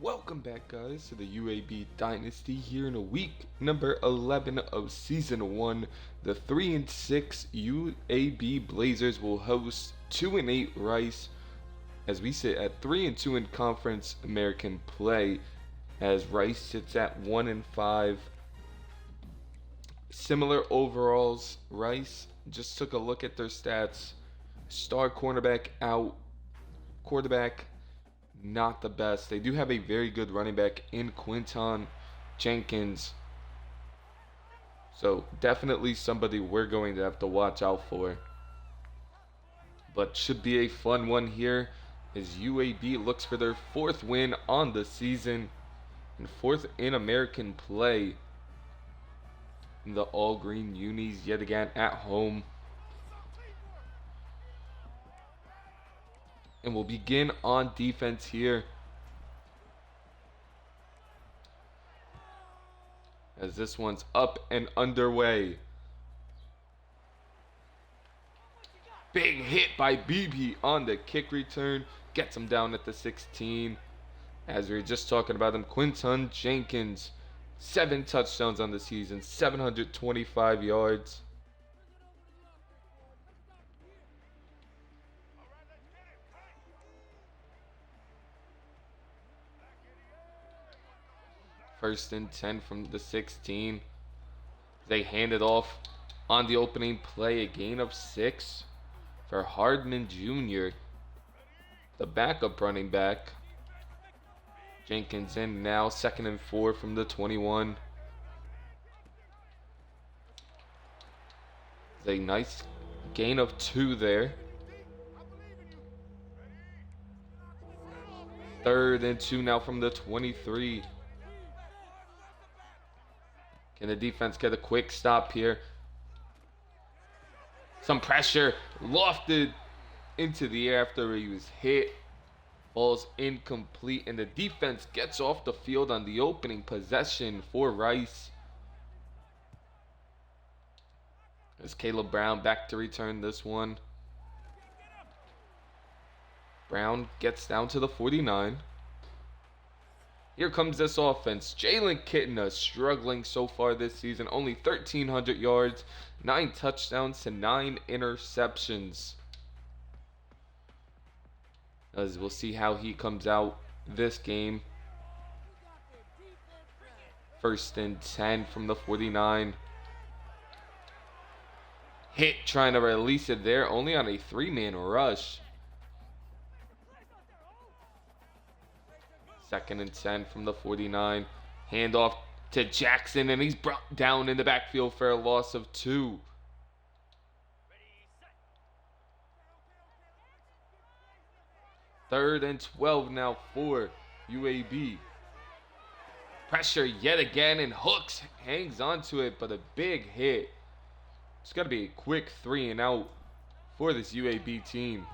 Welcome back, guys, to the UAB Dynasty here in a week number 11 of Season 1. The 3-6 UAB Blazers will host 2-8 Rice as we sit at 3-2 in Conference American play, as Rice sits at 1-5. Similar overalls. Rice just took a look at their stats. Star cornerback out, quarterback not the best. They do have a very good running back in Quinton Jenkins. So definitely somebody we're going to have to watch out for. But should be a fun one here as UAB looks for their 4th win on the season and 4th in American play. In the all-green unis yet again at home. And we'll begin on defense here, as this one's up and underway. Big hit by BB on the kick return. Gets him down at the 16. As we were just talking about him, Quinton Jenkins, 7 touchdowns on the season, 725 yards. First and 10 from the 16. They hand it off on the opening play. A gain of 6 for Hardman Jr., the backup running back. Jenkins in now, 2nd and 4 from the 21. A nice gain of 2 there. 3rd and 2 now from the 23. Can the defense get a quick stop here? Some pressure, lofted into the air after he was hit. Ball's incomplete, and the defense gets off the field on the opening possession for Rice. As Caleb Brown back to return this one. Brown gets down to the 49. Here comes this offense. Jalen Kitna struggling so far this season. Only 1,300 yards, 9 touchdowns to 9 interceptions. As we'll see how he comes out this game. 1st and 10 from the 49. Hit trying to release it there, only on a 3-man rush. 2nd and 10 from the 49. Handoff to Jackson, and he's brought down in the backfield for a loss of 2. Third and 12 now for UAB. Pressure yet again, and Hooks hangs onto it, but a big hit. It's got to be a quick 3 and out for this UAB team.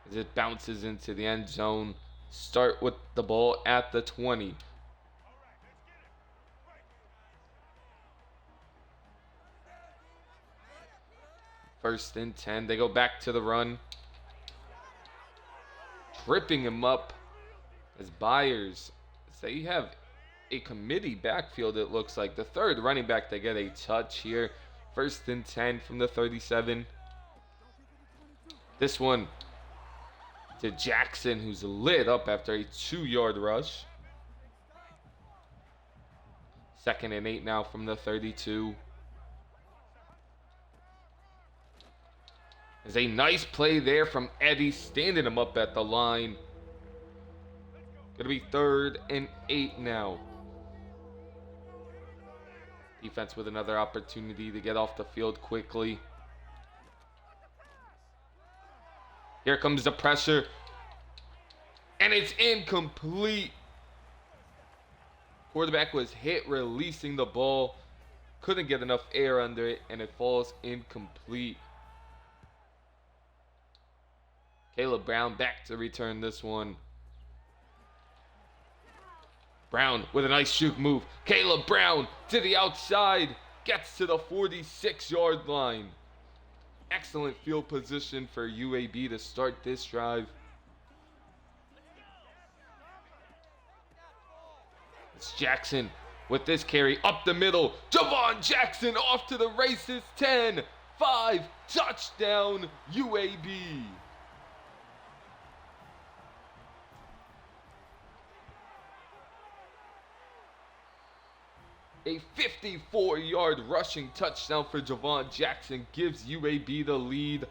As it bounces into the end zone. Start with the ball at the 20. First and 10. They go back to the run. Tripping him up as Byers. They have a committee backfield, it looks like. The 3rd running back, they get a touch here. 1st and 10 from the 37. This one to Jackson, who's lit up after a 2-yard rush. 2nd and 8 now from the 32. There's a nice play there from Eddie, standing him up at the line. Gonna be 3rd and 8 now. Defense with another opportunity to get off the field quickly. Here comes the pressure. And it's incomplete. Quarterback was hit releasing the ball. Couldn't get enough air under it, and it falls incomplete. Caleb Brown back to return this one. Brown with a nice juke move. Caleb Brown to the outside. Gets to the 46-yard line. Excellent field position for UAB to start this drive. It's Jackson with this carry up the middle. Javon Jackson off to the races. 10, 5, touchdown UAB. A 54-yard rushing touchdown for Javon Jackson gives UAB the lead.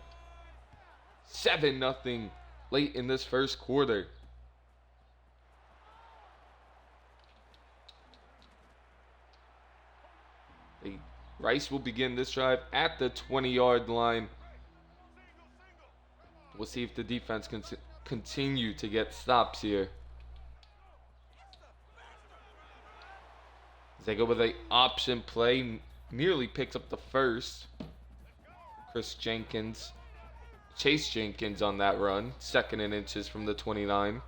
7-0 late in this first quarter. Rice will begin this drive at the 20-yard line. We'll see if the defense can continue to get stops here. As they go with an option play, nearly picks up the first. Chase Jenkins on that run. 2nd and inches from the 29.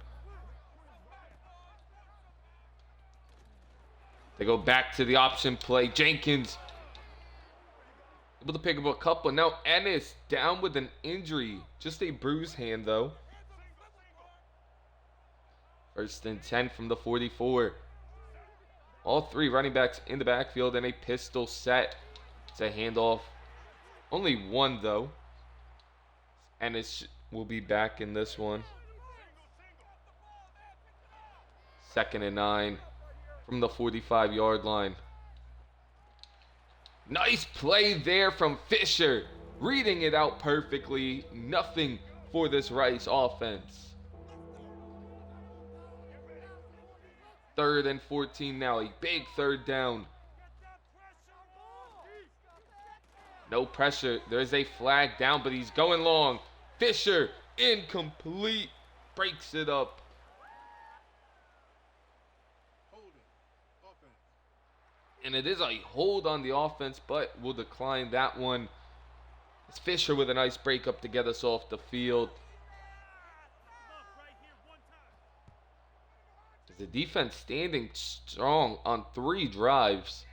They go back to the option play. Jenkins able to pick up a couple. Now Ennis down with an injury. Just a bruised hand though. 1st and 10 from the 44. All 3 running backs in the backfield and a pistol set. It's a handoff. Only 1 though. Ennis will be back in this one. 2nd and 9 from the 45-yard line. Nice play there from Fisher. Reading it out perfectly. Nothing for this Rice offense. 3rd and 14 now. A big 3rd down. No pressure. There's a flag down, but he's going long. Fisher, incomplete. Breaks it up. And it is a hold on the offense, but we'll decline that one. It's Fisher with a nice breakup to get us off the field. The defense standing strong on 3 drives.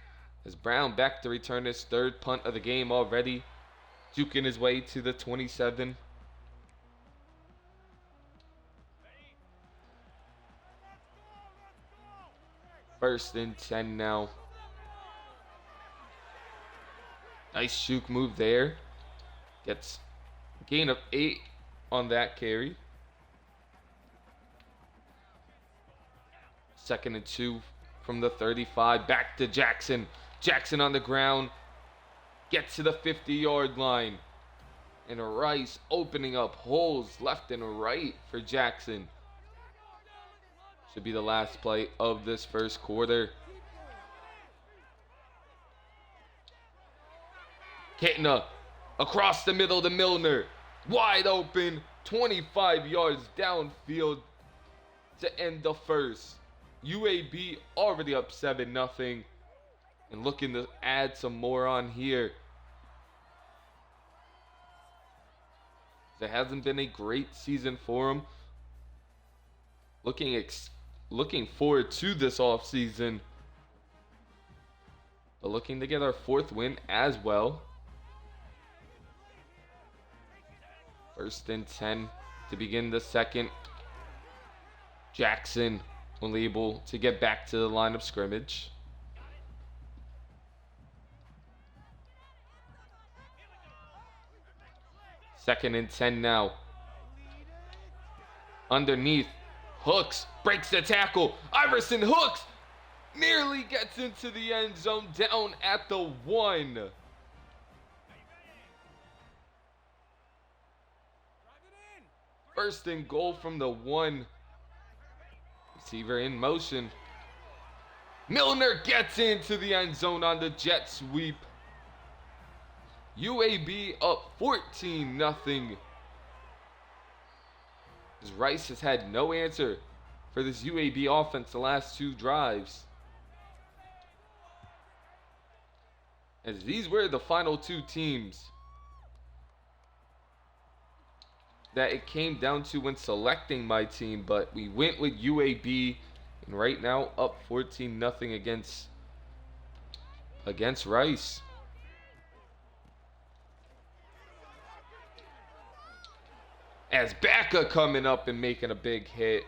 As Brown back to return his 3rd punt of the game already. Juking his way to the 27. First and 10 now. Nice juke move there. Gets a gain of 8 on that carry. 2nd and 2 from the 35. Back to Jackson. Jackson on the ground. Gets to the 50-yard line. And Rice opening up holes left and right for Jackson. Should be the last play of this first quarter. Kitna across the middle to Milner. Wide open. 25 yards downfield to end the first. UAB already up 7-0 and looking to add some more on here. It hasn't been a great season for them. Looking forward to this offseason. But looking to get our 4th win as well. 1st and 10 to begin the second. Jackson only able to get back to the line of scrimmage. Second and 10 now. Underneath. Hooks breaks the tackle. Iverson Hooks nearly gets into the end zone, down at the 1. First and goal from the 1. Receiver in motion. Milner gets into the end zone on the jet sweep. UAB up 14-0. As Rice has had no answer for this UAB offense the last 2 drives. As these were the final 2 teams that it came down to when selecting my team, but we went with UAB, and right now up 14-0 against Rice. As Backa coming up and making a big hit.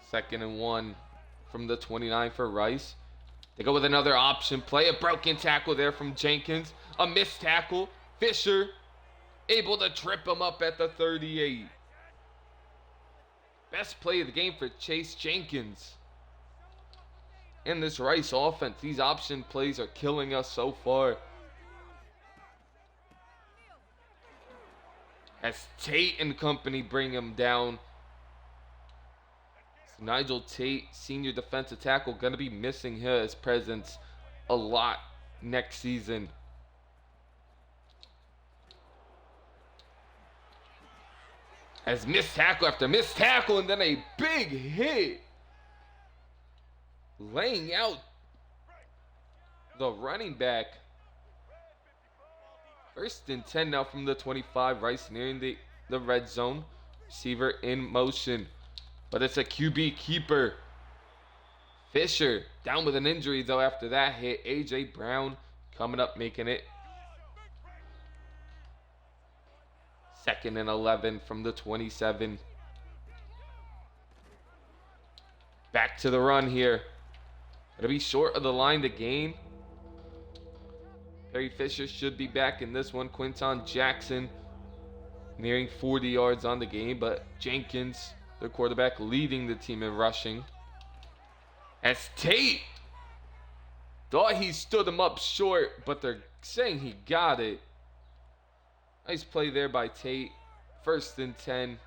Second and 1 from the 29 for Rice. They go with another option play. A broken tackle there from Jenkins. A missed tackle. Fisher able to trip him up at the 38. Best play of the game for Chase Jenkins. In this Rice offense, these option plays are killing us so far. As Tate and company bring him down. Nigel Tate, senior defensive tackle, going to be missing his presence a lot next season. As missed tackle after missed tackle, and then a big hit. Laying out the running back. First and 10 now from the 25. Rice nearing the red zone. Receiver in motion. But it's a QB keeper. Fisher down with an injury though after that hit. A.J. Brown coming up making it. Second and 11 from the 27. Back to the run here. It'll be short of the line to gain. Perry Fisher should be back in this one. Quinton Jackson nearing 40 yards on the game, but Jenkins, the quarterback, leading the team in rushing. As Tate thought he stood him up short, but they're saying he got it. Nice play there by Tate. First and 10.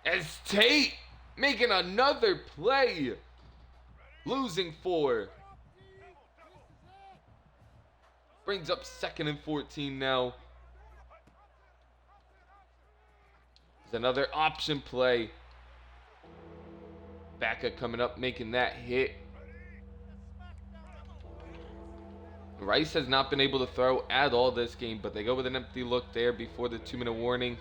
As Tate making another play. Losing 4. Brings up second and 14 now. There's another option play. Backa coming up making that hit. Rice has not been able to throw at all this game, but they go with an empty look there before the 2-minute warning.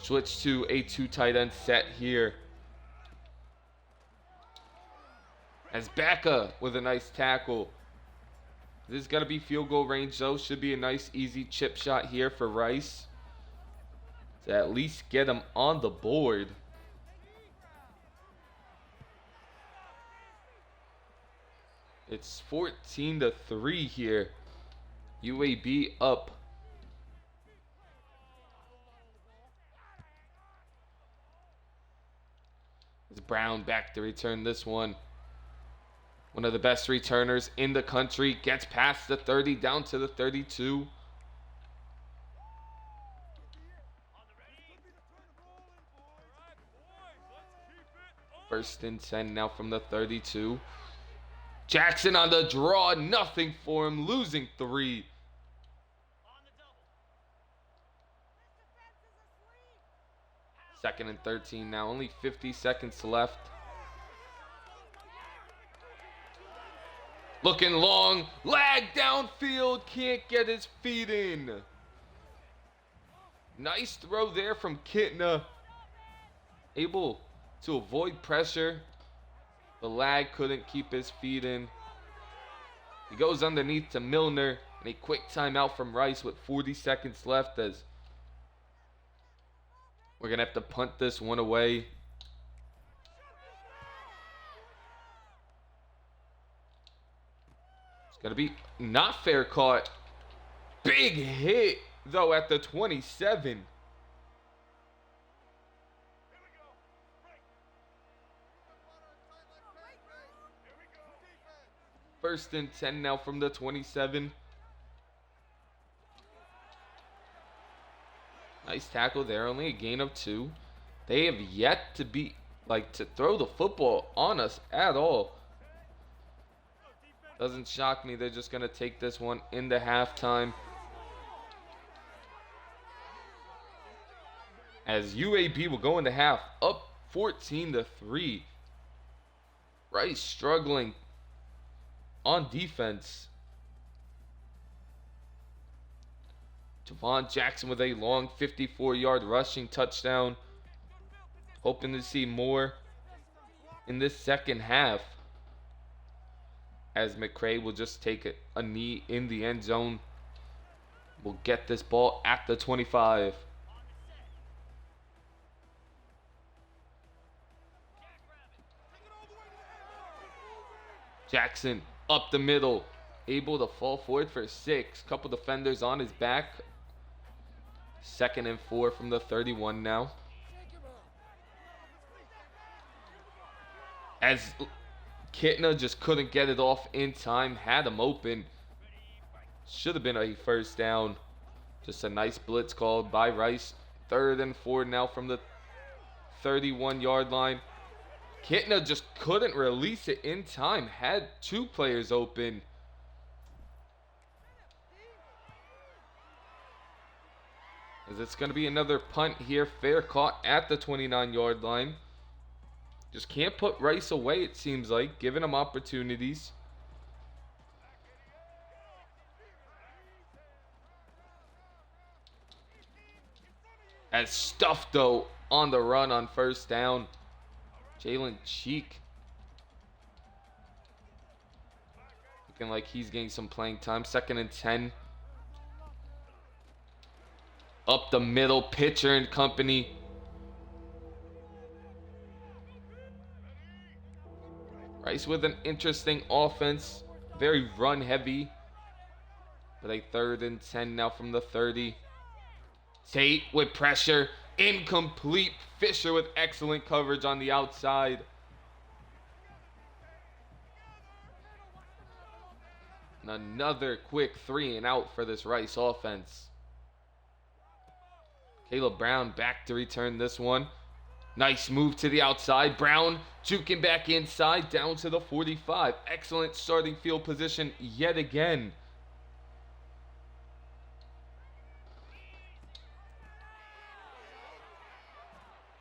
Switch to a 2 tight end set here. As Backa with a nice tackle. This is going to be field goal range though. Should be a nice easy chip shot here for Rice to at least get him on the board. It's 14-3 here. UAB up. It's Brown back to return this one. One of the best returners in the country. Gets past the 30 down to the 32. First and 10 now from the 32. Jackson on the draw, nothing for him, losing 3. Second and 13 now, only 50 seconds left. Looking long, lag downfield, can't get his feet in. Nice throw there from Kitna. Able to avoid pressure. The lag couldn't keep his feet in. He goes underneath to Milner. And a quick timeout from Rice with 40 seconds left as we're going to have to punt this one away. It's going to be not fair caught. Big hit, though, at the 27. First and 10 now from the 27. Nice tackle there, only a gain of 2. They have yet to to throw the football on us at all. Doesn't shock me, they're just gonna take this one into halftime. As UAB will go into half, up 14-3. Rice struggling on defense. Javon Jackson with a long 54-yard rushing touchdown. Hoping to see more. in this second half, as McCray will just take a knee in the end zone. We'll get this ball at the 25. Jackson up the middle, able to fall forward for 6. Couple defenders on his back. 2nd and 4 from the 31 now. As Kitna just couldn't get it off in time, had him open. Should have been a first down. Just a nice blitz called by Rice. 3rd and 4 now from the 31-yard line. Kitna just couldn't release it in time. Had 2 players open. As it's going to be another punt here. Fair caught at the 29-yard line. Just can't put Rice away, it seems like. Giving him opportunities. As stuffed, though, on the run on first down. Jalen Cheek. Looking like he's getting some playing time. 2nd and 10. Up the middle, Pitcher and company. Rice with an interesting offense. Very run heavy. But a 3rd and 10 now from the 30. Tate with pressure. Incomplete. Fisher with excellent coverage on the outside. And another quick 3 and out for this Rice offense. Caleb Brown back to return this one. Nice move to the outside. Brown juking back inside down to the 45. Excellent starting field position yet again.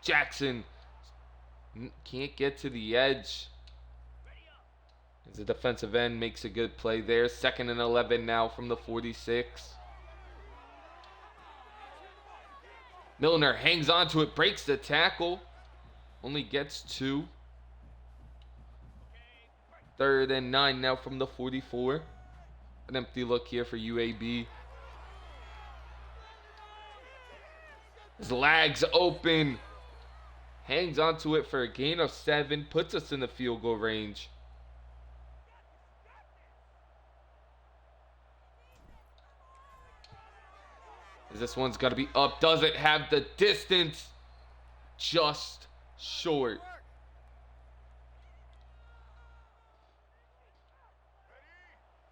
Jackson can't get to the edge. As the defensive end makes a good play there. 2nd and 11 now from the 46. Milner hangs on to it, breaks the tackle. Only gets 2. 3rd and 9 now from the 44. An empty look here for UAB. His legs open. Hangs onto it for a gain of 7. Puts us in the field goal range. This one's got to be up. Doesn't have the distance. Just short.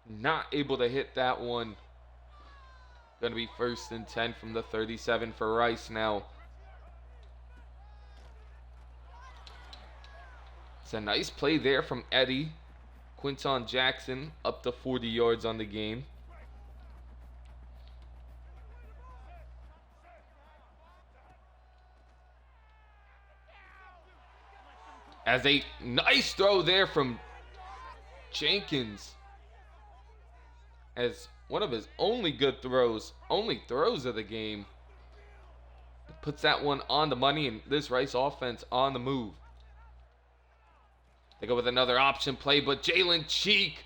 Not able to hit that one. Going to be 1st and 10 from the 37 for Rice now. It's a nice play there from Eddie. Quinton Jackson up to 40 yards on the game. As a nice throw there from Jenkins. As one of his only good throws, only throws of the game. Puts that one on the money, and this Rice offense on the move. They go with another option play, but Jalen Cheek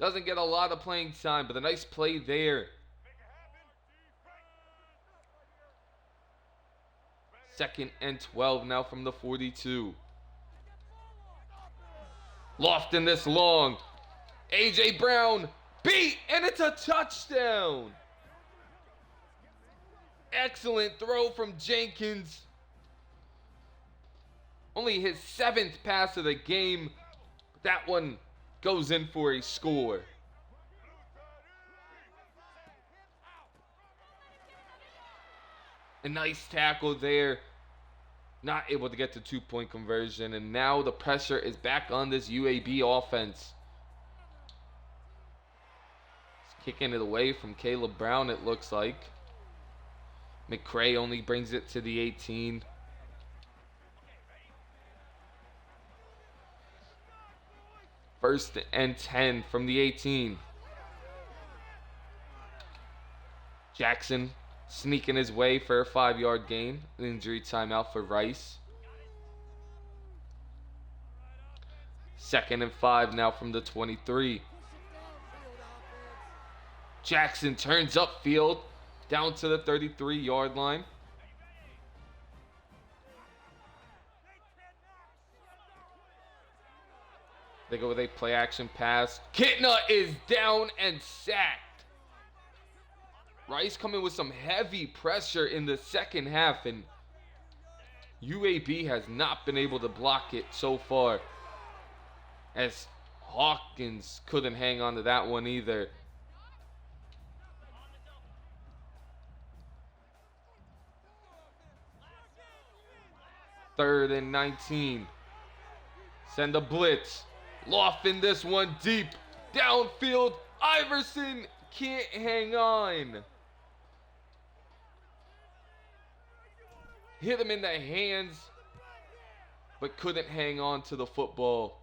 doesn't get a lot of playing time, but a nice play there. 2nd and 12 now from the 42. Lofting this long. A.J. Brown beat, and it's a touchdown. Excellent throw from Jenkins. Only his 7th pass of the game. That one goes in for a score. A nice tackle there. Not able to get the 2-point conversion. And now the pressure is back on this UAB offense. It's kicking it away from Caleb Brown, it looks like. McCray only brings it to the 18. First and 10 from the 18. Jackson sneaking his way for a 5-yard gain. An injury timeout for Rice. 2nd and 5 now from the 23. Jackson turns upfield down to the 33-yard line. They go with a play action pass. Kitna is down and sacked. Rice coming with some heavy pressure in the second half, and UAB has not been able to block it so far, as Hawkins couldn't hang on to that one either. Third and 19. Send a blitz. Lofting this one deep. Downfield. Iverson can't hang on. Hit him in the hands, but couldn't hang on to the football.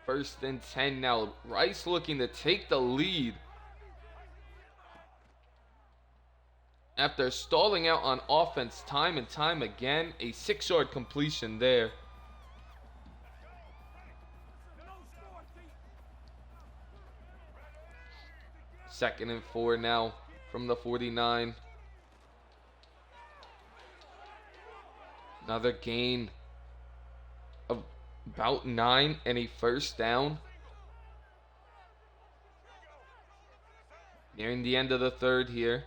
First and 10 now. Rice looking to take the lead after stalling out on offense time and time again. A 6-yard completion there. Second and 4 now from the 49. Another gain of about 9 and a first down. Nearing the end of the third here,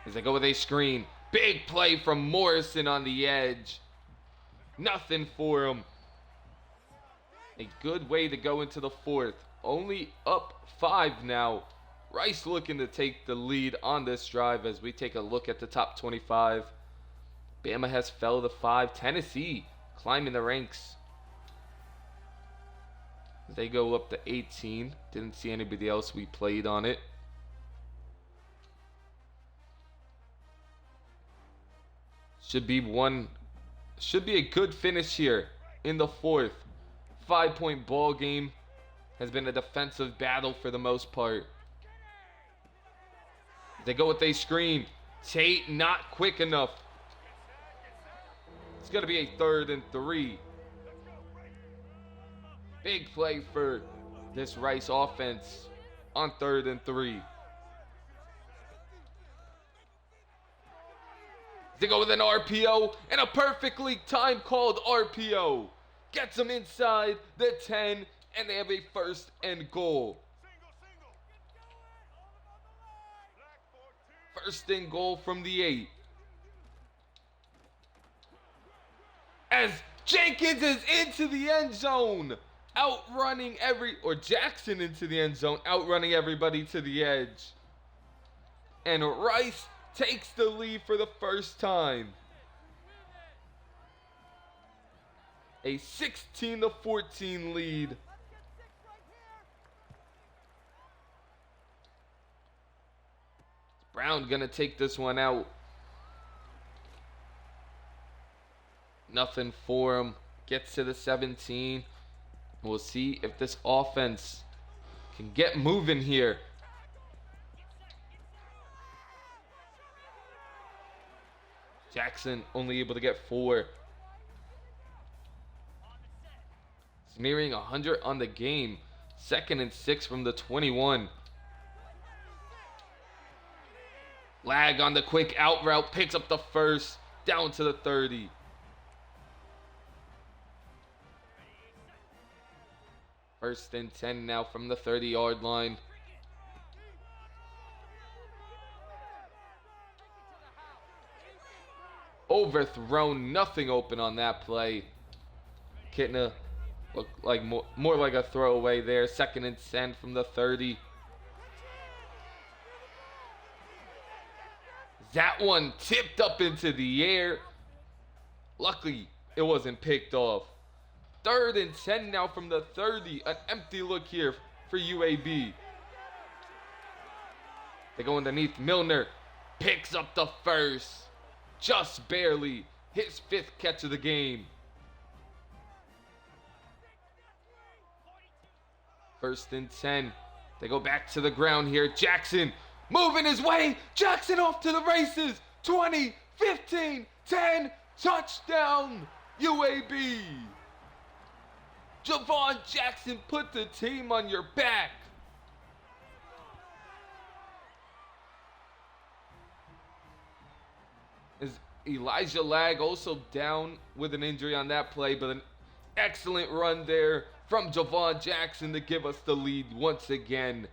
as they go with a screen. Big play from Morrison on the edge. Nothing for him. A good way to go into the fourth. Only up 5 now. Rice looking to take the lead on this drive as we take a look at the top 25. Bama has fell to 5. Tennessee climbing the ranks. They go up to 18. Didn't see anybody else we played on it. Should be a good finish here in the fourth. 5-point ball game. Has been a defensive battle for the most part. They go with a screen. Tate not quick enough. It's going to be a 3rd and 3. Big play for this Rice offense on 3rd and 3. They go with an RPO, and a perfectly timed called RPO. Gets them inside the 10, and they have a 1st and goal. 1st and goal from the 8. As Jenkins is into the end zone, outrunning Jackson into the end zone, outrunning everybody to the edge. And Rice takes the lead for the first time. A 16-14 lead. Brown gonna take this one out. Nothing for him. Gets to the 17. We'll see if this offense can get moving here. Jackson only able to get 4. It's nearing 100 on the game. 2nd and 6 from the 21. Lag on the quick out route. Picks up the 1st. Down to the 30. First and 10 now from the 30-yard line. Overthrown, nothing open on that play. Kitna looked like more like a throwaway there. 2nd and 10 from the 30. That one tipped up into the air. Luckily, it wasn't picked off. 3rd and 10 now from the 30. An empty look here for UAB. They go underneath. Milner picks up the 1st. Just barely. His 5th catch of the game. First and 10. They go back to the ground here. Jackson moving his way. Jackson off to the races. 20, 15, 10. Touchdown, UAB. Javon Jackson put the team on your back. As Elijah Lag also down with an injury on that play, but an excellent run there from Javon Jackson to give us the lead once again.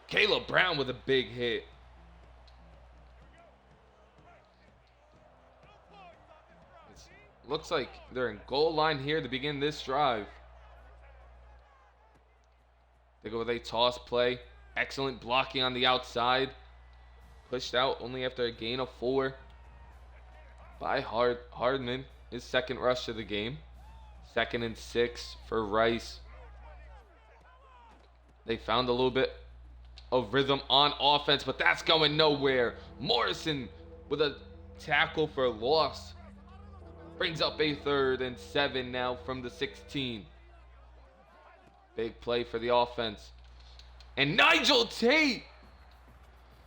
Caleb Brown with a big hit. It looks like they're in goal line here to begin this drive. They go with a toss play. Excellent blocking on the outside. Pushed out only after a gain of 4 by Hardman. His second rush of the game. 2nd and 6 for Rice. They found a little bit of rhythm on offense, but that's going nowhere. Morrison with a tackle for loss. Brings up a 3rd and 7 now from the 16. Big play for the offense. And Nigel Tate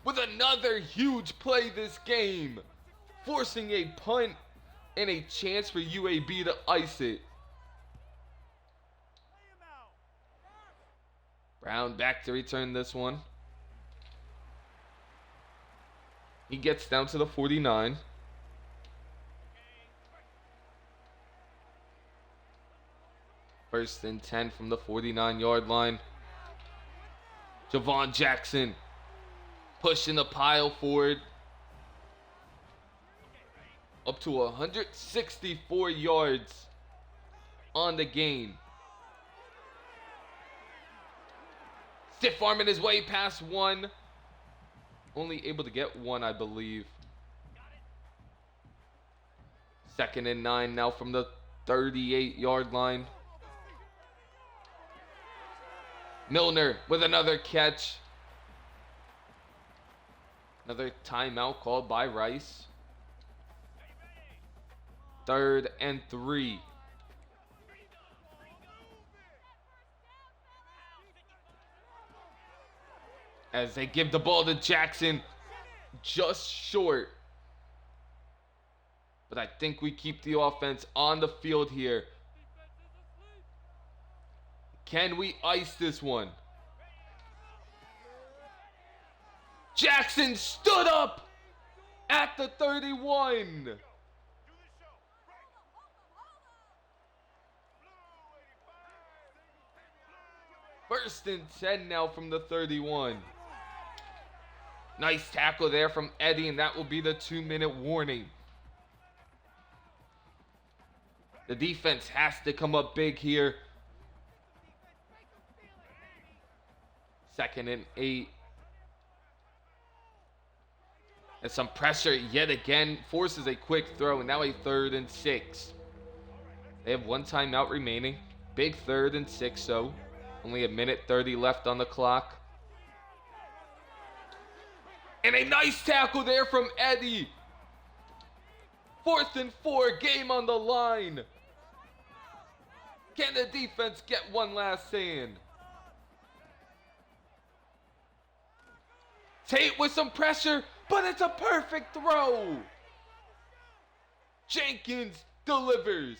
with another huge play this game, forcing a punt and a chance for UAB to ice it. Brown back to return this one. He gets down to the 49. First and 10 from the 49-yard line. Javon Jackson pushing the pile forward. Up to 164 yards on the game. Stiff arming his way past 1. Only able to get 1, I believe. 2nd and 9 now from the 38-yard line. Milner with another catch. Another timeout called by Rice. 3rd and 3. As they give the ball to Jackson, just short. But I think we keep the offense on the field here. Can we ice this one? Jackson stood up at the 31. First and 10 now from the 31. Nice tackle there from Eddie, and that will be the 2-minute warning. The defense has to come up big here. 2nd and 8. And some pressure yet again forces a quick throw, and now a 3rd and 6. They have 1 timeout remaining. Big 3rd and 6, so only 1:30 left on the clock. And a nice tackle there from Eddie. 4th and 4, game on the line. Can the defense get one last stand? Tate with some pressure, but it's a perfect throw. Jenkins delivers.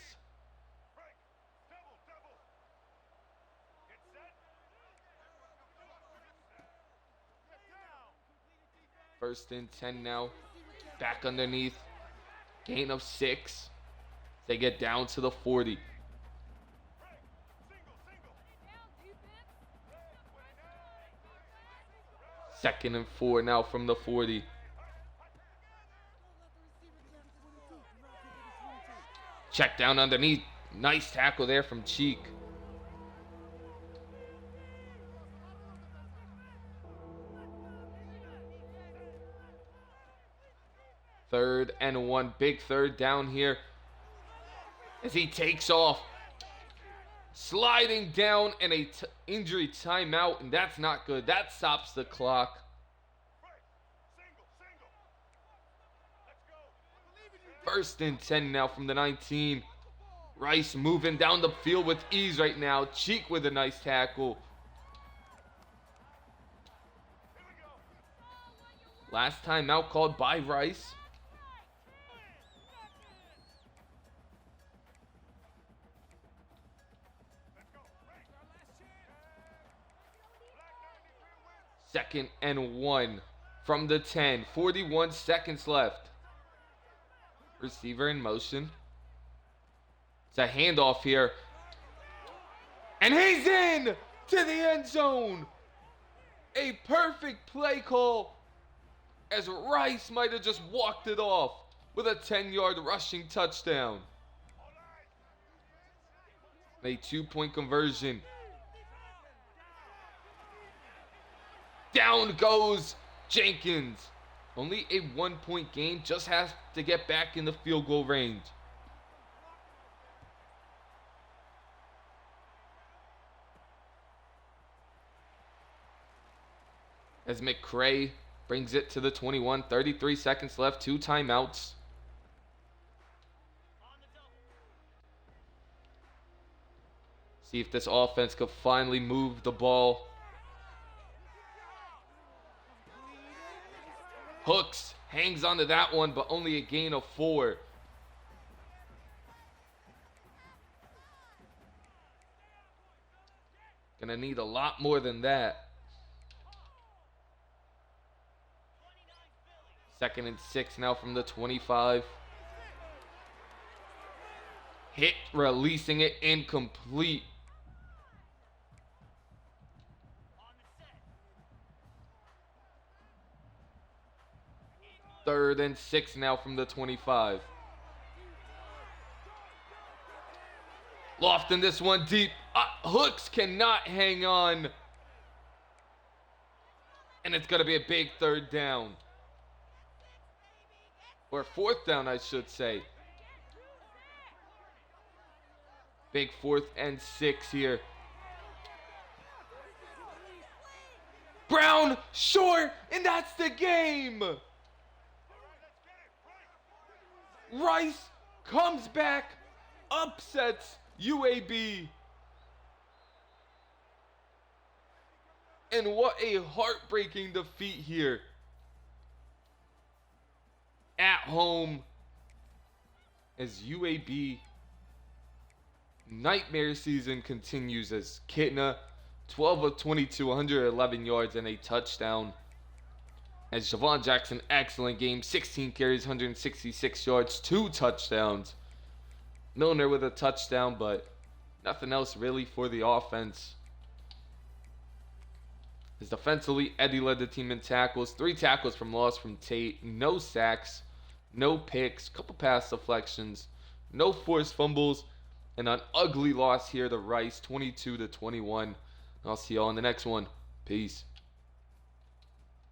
First and 10 now. Back underneath. Gain of 6. They get down to the 40. Second and 4 now from the 40. Check down underneath. Nice tackle there from Cheek. Third and 1. Big 3rd down here as he takes off. Sliding down and a injury timeout, and that's not good. That stops the clock. First and 10 now from the 19. Rice moving down the field with ease right now. Cheek with a nice tackle. Last time out called by Rice. Second and 1 from the 10. 41 seconds left. Receiver in motion. It's a handoff here. And he's in to the end zone. A perfect play call, as Rice might have just walked it off with a 10-yard rushing touchdown. A 2-point conversion. Down goes Jenkins. Only a 1-point game, just has to get back in the field goal range. As McCray brings it to the 21, 33 seconds left, 2 timeouts. See if this offense could finally move the ball. Hooks hangs onto that one, but only a gain of 4. Gonna need a lot more than that. Second and 6 now from the 25. Hit, releasing it, incomplete. Third and 6 now from the 25. Lofting this one deep. Hooks cannot hang on. And it's going to be a big 3rd down. Or 4th down, I should say. Big 4th and 6 here. Brown, short, and that's the game. Rice comes back, upsets UAB. And what a heartbreaking defeat here. At home, as UAB nightmare season continues, as Kitna 12 of 22, 111 yards and a touchdown. As Javon Jackson, excellent game, 16 carries, 166 yards, 2 touchdowns. Milner with a touchdown, but nothing else really for the offense. As defensively, Eddie led the team in tackles, 3 tackles from loss from Tate, no sacks, no picks, couple pass deflections, no forced fumbles, and an ugly loss here to Rice, 22-21. I'll see y'all in the next one. Peace.